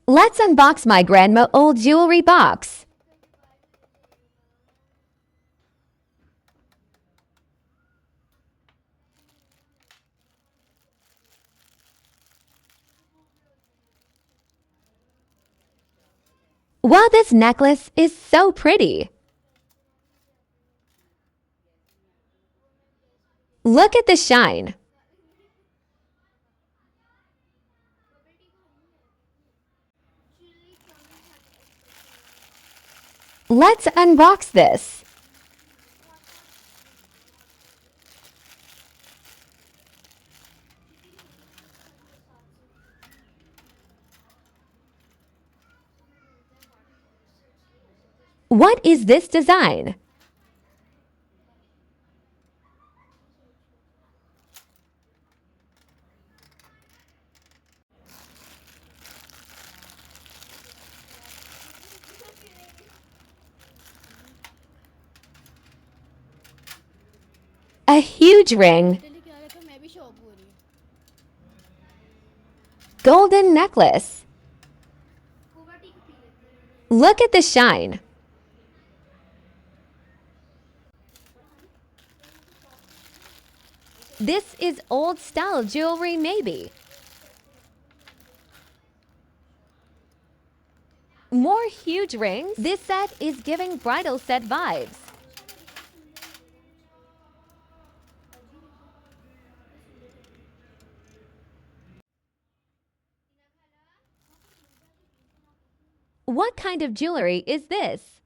Let's unbox my grandma old jewelry box. Wow, this necklace is so pretty. Look at the shine. Let's unbox this. What is this design? A huge ring. Golden necklace. Look at the shine. This is old style jewelry maybe. More huge rings. This set is giving bridal set vibes. What kind of jewelry is this?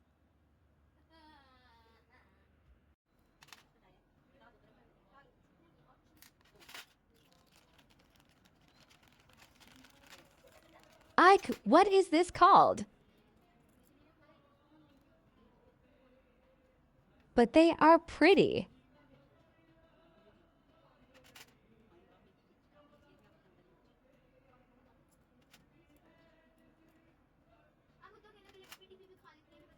Ike, what is this called? But they are pretty.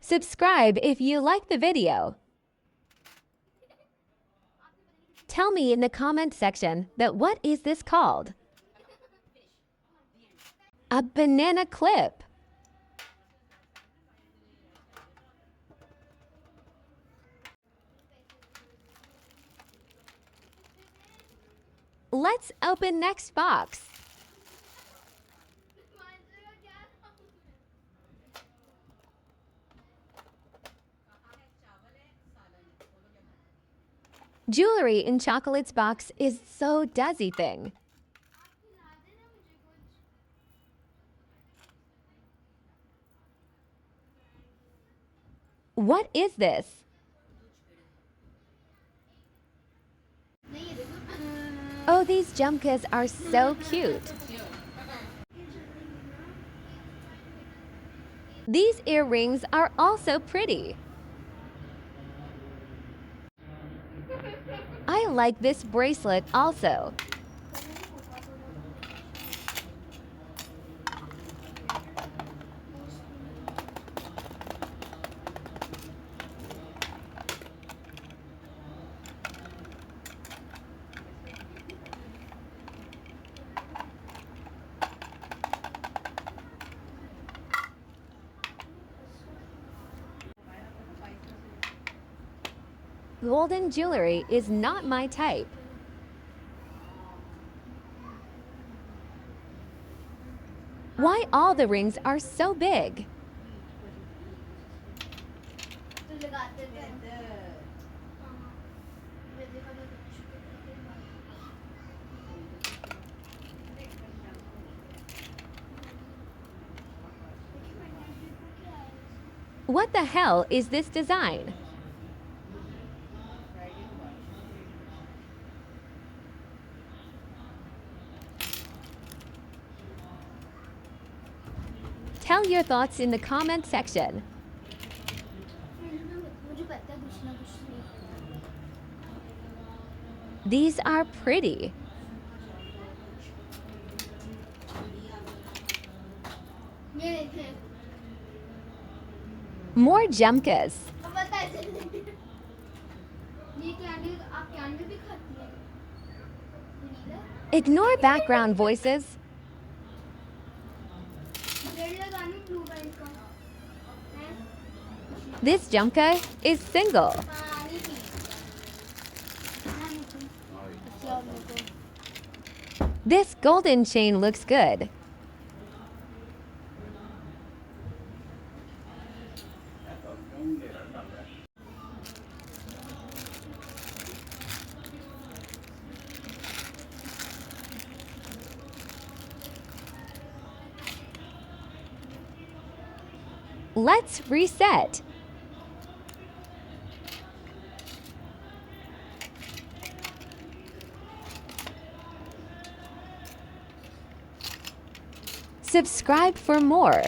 Subscribe if you like the video. Tell me in the comment section that what is this called? A banana clip. Let's open next box. Jewelry in chocolates box is so desi thing. What is this? Oh, these jumkas are so cute. These earrings are also pretty. I like this bracelet also. Golden jewelry is not my type. Why all the rings are so big? What the hell is this design? Tell your thoughts in the comment section. These are pretty. More jumkas. Ignore background voices. This jumka is single. This golden chain looks good. Let's reset. Subscribe for more.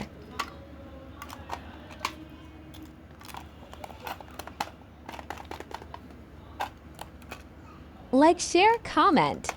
Like, share, comment.